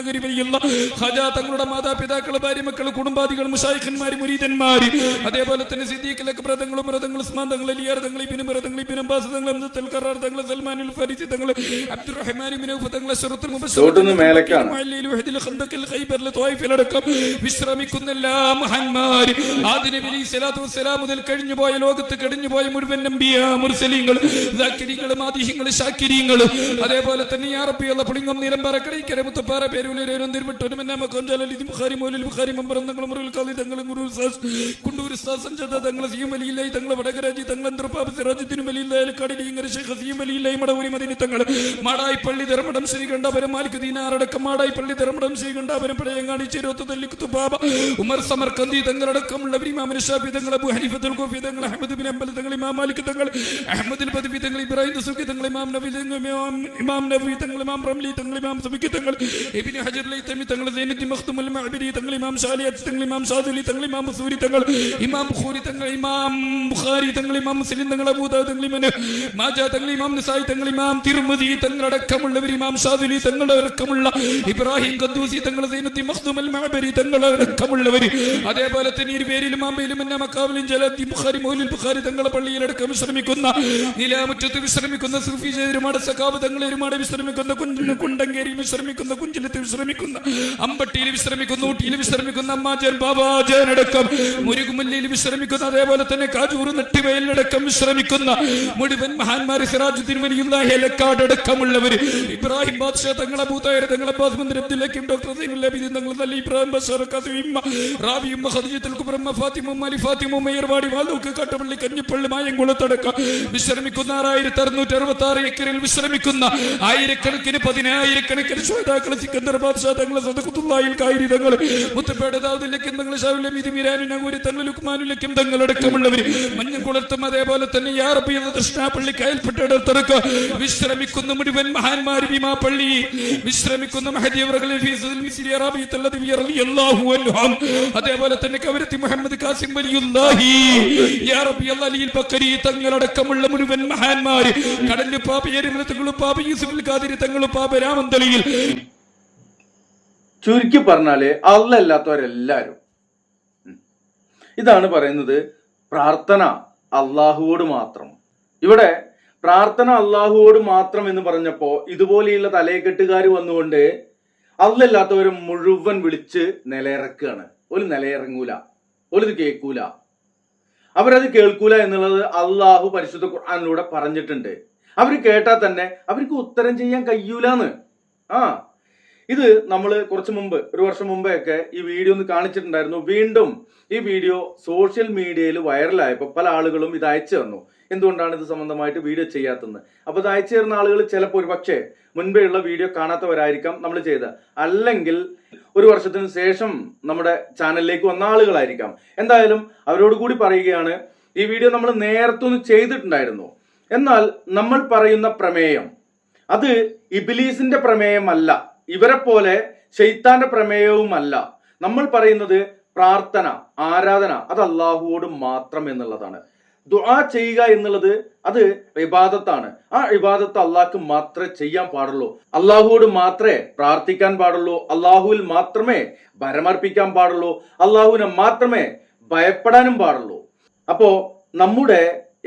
ദുനിയാഗരി വലിയുള്ള ഖജാ തങ്ങളുടെ മാതാപിതാക്കൾ, ഭാര്യ, മക്കൾ, കുടുംബാദികൾ, മുശായിഖന്മാർ, മുരീദന്മാർ, അതേപോലെ തന്നെ സിദ്ദീഖിലൊക്കെ വ്രതങ്ങളും ഉസ്മാൻ തങ്ങൾ, അലിയാർ തങ്ങൾ, ഇബ്നു അബ്ബാസ് തങ്ങൾ, അബ്ദുൽ ഖറാർ തങ്ങൾ, സൽമാനുൽ ഫാരിസി തങ്ങൾ, അബ്ദുറഹ്മാൻ ഇബ്നു ഔഫ് തങ്ങൾ, ശറത്തുൽ മുബശ്ശിറീൻ ഖന്തഖിൽ ഖൈബറിൽ ത്വായിഫിലടക്കം വിശ്രമിക്കുന്ന എല്ലാ മഹാന്മാർ, ആദി നബി അലൈഹി സ്വലാത്തു വസ്സലാം മുതൽ കഴിഞ്ഞുപോയ ലോകത്ത് കഴിഞ്ഞുപോയ മുഴുവൻ നബിയാ മുർസലീങ്ങൾ, ദാക്കിരീങ്ങൾ, മാദിഹീങ്ങൾ, ശാക്കിരീങ്ങൾ, അതേപോലെ തന്നെ യാ റബ്ബി അല്ലാഹ് പുളിങ്ങം നിലമ്പറ കടയ്ക്കര മുത്തപ്പാറ പേരൂലരേരും തിരുവട്ടൂരും എന്നാമ കൊഞ്ചാലി ബുഖാരി മൗലൽ ബുഖാരി മമ്പറം തങ്ങൾ മുറുൽ ഖാദി തങ്ങൾ ഗുരു ഉസ്താദ് കുണ്ടൂർ ഉസ്താദ് സഞ്ജദ തങ്ങൾ സിയം അലിയില്ലായി തങ്ങൾ വടകരാജി തങ്ങൾ അന്തർപാപ സിറാജുദ്ദീൻ അലിയില്ലായി കടിലിങ്ങര ശൈഖ് സിയം അലിയില്ലായി മടവൂരി മദീന തങ്ങൾ മാടായിപ്പള്ളി ധർമ്മടം ശ്രീകണ്ഠാപുരം മാലിക് ദീനാറടക്കം മാടായിപ്പള്ളി ധർമ്മടം ശ്രീകണ്ഠാപുരം പഴയങ്ങാടി ചേരോത്ത് തല്ലിക്കുത്തു ബാബ ഉമർ സമർക്കന്തി തങ്ങളടക്കമുള്ളവർ ഇമാം ഷാഫി തങ്ങൾ, അബൂ ഹനീഫത്തുൽ കൂഫി തങ്ങൾ, അഹ്മദ് ബിൻ ഹംബൽ തങ്ങൾ, ഇമാം മാലിക് തങ്ങൾ, അഹ്മദ് അൽ ബദവി തങ്ങൾ, ഇബ്രാഹിം ദസുഖി തങ്ങൾ, ഇമാം നബി തങ്ങൾ, ഇമാം റംലി തങ്ങൾ, ഇമാം സുബിക്കി തങ്ങൾ, ഇബ്നു ഹജർ ലൈതമി തങ്ങൾ, സൈനുദ്ദീൻ മഖ്ദൂം അൽ മഅബരി തങ്ങൾ, ഇമാം ശാലിഅത്ത് തങ്ങൾ, ഇമാം ഷാദുലി തങ്ങൾ, ഇമാം മസൂരി തങ്ങൾ, ഇമാം ബുഖാരി തങ്ങൾ, ഇമാം ബുഖാരി തങ്ങൾ, ഇമാം മുസ്ലിം തങ്ങൾ, അബൂ ദാവൂദ് തങ്ങൾ, ഇമാം മാജാ തങ്ങൾ, ഇമാം നിസായി തങ്ങൾ, ഇമാം തിർമിദി തങ്ങൾ അടക്കമുള്ളവർ, ഇമാം ഷാദുലി തങ്ങൾ അടക്കമുള്ള ഇബ്രാഹിം ഖദ്ദൂസി തങ്ങൾ, സൈനുദ്ദീൻ മഖ്ദൂം അൽ മഅബരി തങ്ങൾ അടക്കമുള്ളവർ, അതേപോലെ തന്നെ ഇരുപേരിലും അമ്പയിലും മക്കാവിലും ജലാദി ബുഖാരി മൗലിൽ ബുഖാരി തങ്ങളെ പള്ളിയിലടക്കം വിശ്രമിക്കുന്ന, നിലാമുറ്റത്ത് വിശ്രമിക്കുന്ന, സൂഫി ജയരുമാട് സഖാബ് തങ്ങൾ എരുമാട് വിശ്രമിക്കുന്ന, കുണ്ടങ്കേരിയിൽ വിശ്രമിക്കുന്ന, കുഞ്ചിലത്ത് വിശ്രമിക്കുന്ന, അമ്പട്ടിയിൽ വിശ്രമിക്കുന്ന, ഊട്ടിയിൽ വിശ്രമിക്കുന്ന, അമ്മാജൻ ബാബാജൻ അടക്കം മുരുകുമല്ലയിൽ വിശ്രമിക്കുന്ന, അതേപോലെ തന്നെ കാജൂർ നെട്ടിവയലിലടക്കം വിശ്രമിക്കുന്ന മുഴുവൻ മഹാന്മാർ, സിറാജുദ്ദീൻ വലിയുല്ലാഹി അലക്കാട് അടക്കമുള്ളവർ, ഇബ്രാഹിം ബാദ്ഷാ തങ്ങൾ, അബൂ തൈർ തങ്ങൾ, അബ്ബാസ് ബിൻ അബ്ദുൽ ഹക്കീം, ഡോക്ടർ സൈനുൽ അബീദീൻ തങ്ങൾ, അലി ഇബ്രാഹിം ബഷർ ഖദീം റാബി ഖദീജത്തുൽ കുബ്ര ഫാത്തിമ അലി ഫാത്തിമ മേർവാടി വാലൂക്ക് കാട്ടപ്പള്ളി കഞ്ഞിപ്പള്ളി മായംകുളത്തടക്കം വിശ്രമിക്കുന്ന 6666 ഏക്കറിൽ വിശ്രമിക്കുന്ന ആയിരക്കണക്കിന് പതിനായിരക്കണക്കിന് ശ്രോതാക്കൾ, സിക്കന്ദർ ബാദ്ഷാ തങ്ങൾ, സദഖത്തുല്ലാഹിൽ ഖൈരി തങ്ങൾ, മുത്തപ്പേട് ദാവൂദിലേക്കും തങ്ങൾ, ഷാവുൽ ഹമീദ് മീരാനു നഗൂരി തങ്ങൾ, ലുക്മാനുലേക്കും തങ്ങൾ അടക്കമുള്ളവർ, മഞ്ഞക്കുളത്തും അതേപോലെ തന്നെ യാ റബ്ബി എന്ന കൃഷ്ണാപ്പള്ളി കയൽപ്പെട്ടടത്തടക്കം വിശ്രമിക്കുന്ന മുഴുവൻ മഹാന്മാർ, ഭീമാപ്പള്ളി വിശ്രമിക്കുന്ന മഹദി അവറുകൾ, അതേപോലെ തന്നെ കവരത്തി മുഹമ്മദ് കാസിം വലിയുല്ലാഹി യാ റബ്ബി അലിയിൽ ബക്കരി തങ്ങളടക്കമുള്ള മുഴുവൻ മഹാന്മാർ, കടലിൽ പാപ എരിമലത്തുകളും പാപ യൂസുഫുൽ ഖാദിരി തങ്ങളും പാപ രാമന്തളിയിൽ, ചുരുക്കി പറഞ്ഞാല് അല്ലാത്തവരെല്ലാരും. ഇതാണ് പറയുന്നത് പ്രാർത്ഥന അള്ളാഹുവോട് മാത്രം. ഇവിടെ പ്രാർത്ഥന അള്ളാഹുവോട് മാത്രം എന്ന് പറഞ്ഞപ്പോ ഇതുപോലെയുള്ള തലയെക്കെട്ടുകാർ വന്നുകൊണ്ട് അല്ലാത്തവരെ മുഴുവൻ വിളിച്ച് നിലയിറക്കുകയാണ്. ഒരു നിലയിറങ്ങൂല, ഒരു കേൾക്കൂല, അവരത് കേൾക്കൂല എന്നുള്ളത് അള്ളാഹു പരിശുദ്ധ ഖുർആനിലൂടെ പറഞ്ഞിട്ടുണ്ട്. അവർ കേട്ടാൽ തന്നെ അവർക്ക് ഉത്തരം ചെയ്യാൻ കഴിയൂലെന്ന്. ഇത് നമ്മൾ കുറച്ച് മുമ്പ്, ഒരു വർഷം മുമ്പേ ഈ വീഡിയോ ഒന്ന് കാണിച്ചിട്ടുണ്ടായിരുന്നു. വീണ്ടും ഈ വീഡിയോ സോഷ്യൽ മീഡിയയിൽ വൈറലായപ്പോൾ പല ആളുകളും ഇത് അയച്ചു തന്നു. എന്തുകൊണ്ടാണ് ഇത് സംബന്ധമായിട്ട് വീഡിയോ ചെയ്യാത്തത്? അപ്പൊ ഇത് അയച്ചു തരുന്ന ആളുകൾ ചിലപ്പോൾ ഒരു പക്ഷേ മുൻപേ ഉള്ള വീഡിയോ കാണാത്തവരായിരിക്കാം നമ്മൾ ചെയ്ത, അല്ലെങ്കിൽ ഒരു വർഷത്തിന് ശേഷം നമ്മുടെ ചാനലിലേക്ക് വന്ന ആളുകളായിരിക്കാം. എന്തായാലും അവരോട് കൂടി പറയുകയാണ്, ഈ വീഡിയോ നമ്മൾ നേരത്തെ ഒന്ന് ചെയ്തിട്ടുണ്ടായിരുന്നു. എന്നാൽ നമ്മൾ പറയുന്ന പ്രമേയം അത് ഇബ്ലീസിന്റെ പ്രമേയമല്ല, ഇവരെ പോലെ ശൈത്താന്റെ പ്രമേയവുമല്ല. നമ്മൾ പറയുന്നത് പ്രാർത്ഥന, ആരാധന, അത് അള്ളാഹുവോട് മാത്രം എന്നുള്ളതാണ്. ദുആ ചെയ്യുക എന്നുള്ളത് അത് ഇബാദത്താണ്. ആ ഇബാദത്ത് അള്ളാഹ്ക്ക് മാത്രമേ ചെയ്യാൻ പാടുള്ളൂ. അള്ളാഹുവോട് മാത്രമേ പ്രാർത്ഥിക്കാൻ പാടുള്ളൂ. അള്ളാഹുവിൽ മാത്രമേ ഭരമർപ്പിക്കാൻ പാടുള്ളൂ. അള്ളാഹുവിനെ മാത്രമേ ഭയപ്പെടാനും പാടുള്ളൂ. അപ്പോ നമ്മുടെ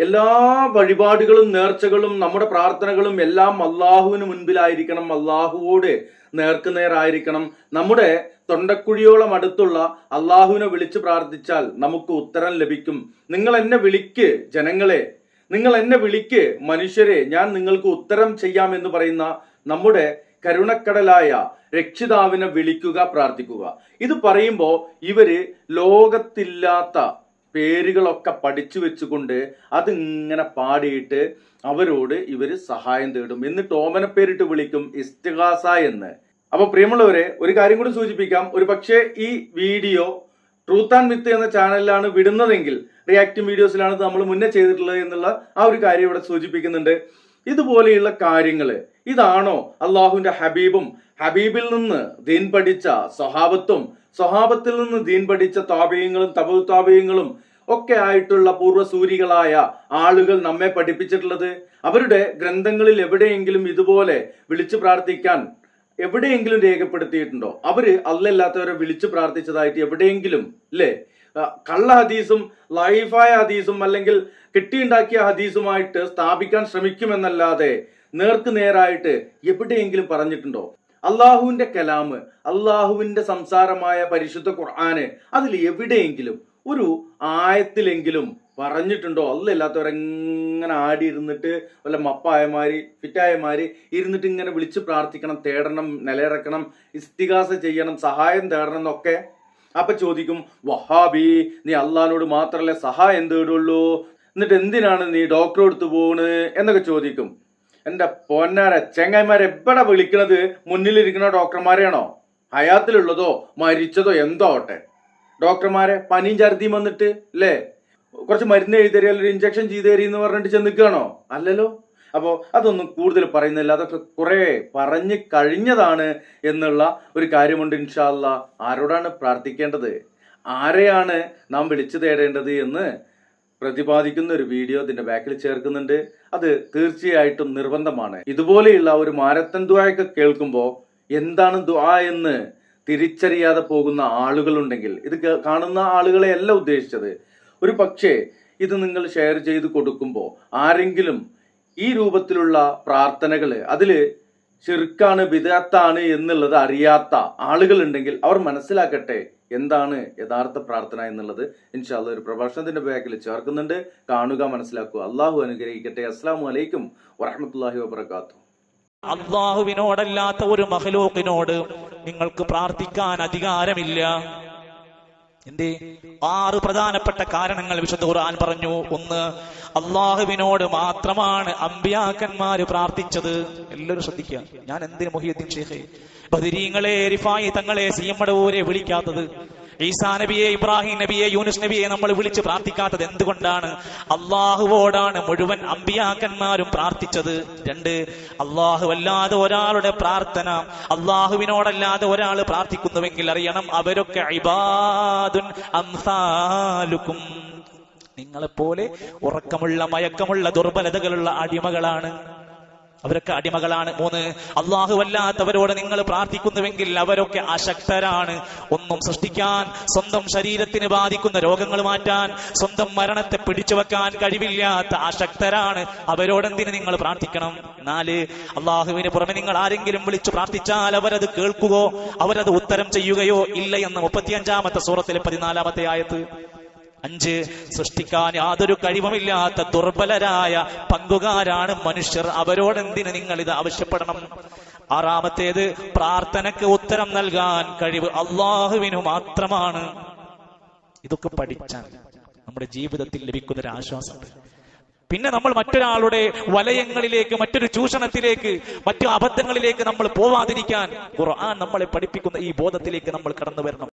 എല്ലാ വഴിപാടുകളും നേർച്ചകളും നമ്മുടെ പ്രാർത്ഥനകളും എല്ലാം അള്ളാഹുവിന് മുൻപിലായിരിക്കണം, അള്ളാഹുവോട് നേർക്കുനേരായിരിക്കണം. നമ്മുടെ തൊണ്ടക്കുഴിയോളം അടുത്തുള്ള അള്ളാഹുവിനെ വിളിച്ച് പ്രാർത്ഥിച്ചാൽ നമുക്ക് ഉത്തരം ലഭിക്കും. നിങ്ങൾ എന്നെ വിളിക്ക് ജനങ്ങളെ, നിങ്ങൾ എന്നെ വിളിക്ക് മനുഷ്യരെ, ഞാൻ നിങ്ങൾക്ക് ഉത്തരം ചെയ്യാമെന്ന് പറയുന്ന നമ്മുടെ കരുണക്കടലായ രക്ഷിതാവിനെ വിളിക്കുക, പ്രാർത്ഥിക്കുക. ഇത് പറയുമ്പോൾ ഇവര് ലോകത്തില്ലാത്ത പേരുകളൊക്കെ പഠിച്ചു വെച്ചുകൊണ്ട് അതിങ്ങനെ പാടിയിട്ട് അവരോട് ഇവര് സഹായം തേടും. എന്നിട്ട് ഓമനപ്പേരിട്ട് വിളിക്കും, ഇസ്തിഗാസ എന്ന്. അപ്പൊ പ്രിയമുള്ളവരെ, ഒരു കാര്യം കൂടി സൂചിപ്പിക്കാം. ഒരു പക്ഷേ ഈ വീഡിയോ ട്രൂത്ത് ആൻഡ് മിത്ത് എന്ന ചാനലിലാണ് വിടുന്നതെങ്കിൽ, റിയാക്റ്റീവ് വീഡിയോസിലാണ് നമ്മൾ മുന്നേ ചെയ്തിട്ടുള്ളത് എന്നുള്ള ആ ഒരു കാര്യം ഇവിടെ സൂചിപ്പിക്കുന്നുണ്ട്. ഇതുപോലെയുള്ള കാര്യങ്ങള് ഇതാണോ അള്ളാഹുവിന്റെ ഹബീബും ഹബീബിൽ നിന്ന് ദീൻ പഠിച്ച സ്വഹാബത്തും സ്വഹാബത്തിൽ നിന്ന് ദീൻ പഠിച്ച താബിഈങ്ങളും തബഉ താബിഈങ്ങളും ഒക്കെ ആയിട്ടുള്ള പൂർവ്വസൂരികളായ ആളുകൾ നമ്മെ പഠിപ്പിച്ചിട്ടുള്ളത്? അവരുടെ ഗ്രന്ഥങ്ങളിൽ എവിടെയെങ്കിലും ഇതുപോലെ വിളിച്ചു പ്രാർത്ഥിക്കാൻ എവിടെയെങ്കിലും രേഖപ്പെടുത്തിയിട്ടുണ്ടോ? അവര് അല്ലല്ലാത്തവരെ വിളിച്ചു പ്രാർത്ഥിച്ചതായിട്ട് എവിടെയെങ്കിലും ഇല്ലേ? കള്ള ഹദീസും ലൈഫായ ഹദീസും അല്ലെങ്കിൽ കെട്ടിയുണ്ടാക്കിയ ഹദീസുമായിട്ട് സ്ഥാപിക്കാൻ ശ്രമിക്കുമെന്നല്ലാതെ നേർക്ക് നേരായിട്ട് എവിടെയെങ്കിലും പറഞ്ഞിട്ടുണ്ടോ? അള്ളാഹുവിന്റെ കലാമ്, അള്ളാഹുവിന്റെ സംസാരമായ പരിശുദ്ധ ഖുർആന് അതിൽ എവിടെയെങ്കിലും ഒരു ആയത്തിലെങ്കിലും പറഞ്ഞിട്ടുണ്ടോ അല്ലല്ലാത്തവരെങ്ങനെ ആടി ഇരുന്നിട്ട് വല്ല മപ്പായമാര് ഫിറ്റായമാര് ഇരുന്നിട്ട് ഇങ്ങനെ വിളിച്ച് പ്രാർത്ഥിക്കണം, തേടണം, നിലയിറക്കണം, ഇസ്തിഗാസ ചെയ്യണം, സഹായം തേടണം എന്നൊക്കെ? അപ്പൊ ചോദിക്കും, വഹാബി നീ അള്ളഹാനോട് മാത്രമല്ലേ സഹായം തേടുള്ളൂ, എന്നിട്ട് എന്തിനാണ് നീ ഡോക്ടറെ അടുത്ത് പോകുന്നത് എന്നൊക്കെ ചോദിക്കും. എന്റെ പൊന്നാര ചെങ്ങായിമാരെ, എവിടെ വിളിക്കണത് മുന്നിലിരിക്കുന്ന ഡോക്ടർമാരെയാണോ? ഹയാത്തിലുള്ളതോ മരിച്ചതോ എന്തോ ആവട്ടെ, ഡോക്ടർമാരെ പനിയും ഛർദിയും വന്നിട്ട് അല്ലേ കുറച്ച് മരുന്ന് എഴുതി തരിക, ഒരു ഇഞ്ചക്ഷൻ ചെയ്ത് തരി എന്ന് പറഞ്ഞിട്ട് ചെന്നിക്കുകയാണോ? അല്ലല്ലോ. അപ്പോ അതൊന്നും കൂടുതൽ പറയുന്നില്ല, അതൊക്കെ കുറെ പറഞ്ഞു കഴിഞ്ഞതാണ് എന്നുള്ള ഒരു കാര്യമുണ്ട്. ഇൻഷാ അല്ലാ, ആരോടാണ് പ്രാർത്ഥിക്കേണ്ടത്, ആരെയാണ് നാം വിളിച്ചു തേടേണ്ടത് എന്ന് പ്രതിപാദിക്കുന്ന ഒരു വീഡിയോ ഇതിന്റെ ബാക്കിൽ ചേർക്കുന്നുണ്ട്. അത് തീർച്ചയായിട്ടും നിർബന്ധമാണ്. ഇതുപോലെയുള്ള ഒരു മാരത്തൻ ദുആയൊക്കെ കേൾക്കുമ്പോൾ എന്താണ് ദുആ എന്ന് തിരിച്ചറിയാതെ പോകുന്ന ആളുകളുണ്ടെങ്കിൽ, ഇത് കാണുന്ന ആളുകളെ അല്ല ഉദ്ദേശിച്ചത്, ഒരു പക്ഷേ ഇത് നിങ്ങൾ ഷെയർ ചെയ്ത് കൊടുക്കുമ്പോൾ ആരെങ്കിലും ഈ രൂപത്തിലുള്ള പ്രാർത്ഥനകള് അതില് ശിർക്കാണ്, ബിദ്അത്താണ് എന്നുള്ളത് അറിയാത്ത ആളുകളുണ്ടെങ്കിൽ അവർ മനസ്സിലാക്കട്ടെ എന്താണ് യഥാർത്ഥ പ്രാർത്ഥന എന്നുള്ളത്. ഇൻഷാ അല്ലാഹ് ഒരു പ്രഭാഷണത്തിന്റെ ബാക്കിൽ ചേർക്കുന്നുണ്ട്, കാണുക, മനസ്സിലാക്കുക. അള്ളാഹു അനുഗ്രഹിക്കട്ടെ. അസ്സലാമു അലൈക്കും വറഹ്മത്തുള്ളാഹി വബറകാതുഹു. അള്ളാഹുവിനോടല്ലാത്ത ഒരു മഖ്ലൂഖിനോട് നിങ്ങൾക്ക് പ്രാർത്ഥിക്കാൻ അധികാരമില്ല. എന്തേ? 6 പ്രധാനപ്പെട്ട കാരണങ്ങൾ വിശുദ്ധ ഖുർആൻ പറഞ്ഞു. 1, അള്ളാഹുവിനോട് മാത്രമാണ് അമ്പിയാക്കന്മാര് പ്രാർത്ഥിച്ചത്. എല്ലാവരും ശ്രദ്ധിക്കുക. ഞാൻ എന്തിന് മുഹിയുദ്ദീൻ ഷെയ്ഖെ, ബദരീങ്ങളെ, റിഫായി തങ്ങളെ, സി.എം. മടവൂരെ വിളിക്കാത്തത്? ഈസാ നബിയെ, ഇബ്രാഹിം നബിയെ, യൂനുസ് നബിയെ നമ്മൾ വിളിച്ച് പ്രാർത്ഥിക്കാത്തത് എന്തുകൊണ്ടാണ്? അള്ളാഹുവോടാണ് മുഴുവൻ അമ്പിയാക്കന്മാരും പ്രാർത്ഥിച്ചത്. 2, അല്ലാതെ ഒരാളുടെ പ്രാർത്ഥന, അള്ളാഹുവിനോടല്ലാതെ ഒരാൾ പ്രാർത്ഥിക്കുന്നുവെങ്കിൽ അറിയണം അവരൊക്കെ ഇബാദുൻ അംസാലുക്കും, നിങ്ങളെപ്പോലെ ഉറക്കമുള്ള, മയക്കമുള്ള, ദുർബലതകളുള്ള അടിമകളാണ്. അവരൊക്കെ അടിമകളാണ്. 3, അല്ലാത്തവരോട് നിങ്ങൾ പ്രാർത്ഥിക്കുന്നുവെങ്കിൽ അവരൊക്കെ അശക്തരാണ്. ഒന്നും സൃഷ്ടിക്കാൻ, സ്വന്തം ശരീരത്തിന് ബാധിക്കുന്ന രോഗങ്ങൾ മാറ്റാൻ, സ്വന്തം മരണത്തെ പിടിച്ചു വെക്കാൻ കഴിവില്ലാത്ത അശക്തരാണ്. അവരോടെന്തിന് നിങ്ങൾ പ്രാർത്ഥിക്കണം? 4, അള്ളാഹുവിന് പുറമെ നിങ്ങൾ ആരെങ്കിലും വിളിച്ചു പ്രാർത്ഥിച്ചാൽ അവരത് കേൾക്കുകയോ അവരത് ഉത്തരം ചെയ്യുകയോ ഇല്ല എന്ന് 35-ാമത്തെ സൂറത്തിലെ 14-ാമത്തെ ആയത്ത്. 5, സൃഷ്ടിക്കാൻ യാതൊരു കഴിവുമില്ലാത്ത ദുർബലരായ പങ്കുകാരാണ് മനുഷ്യർ. അവരോടെന്തിന് നിങ്ങൾ ഇത് ആവശ്യപ്പെടണം? 6-ാമത്തേത്, പ്രാർത്ഥനയ്ക്ക് ഉത്തരം നൽകാൻ കഴിവ് അള്ളാഹുവിനു മാത്രമാണ്. ഇതൊക്കെ പഠിച്ചാൽ നമ്മുടെ ജീവിതത്തിൽ ലഭിക്കുന്നൊരു ആശ്വാസമുണ്ട്. പിന്നെ നമ്മൾ മറ്റൊരാളുടെ വലയങ്ങളിലേക്ക്, മറ്റൊരു ചൂഷണത്തിലേക്ക്, മറ്റു അബദ്ധങ്ങളിലേക്ക് നമ്മൾ പോവാതിരിക്കാൻ ഖുർആൻ നമ്മളെ പഠിപ്പിക്കുന്ന ഈ ബോധത്തിലേക്ക് നമ്മൾ കടന്നു വരണം.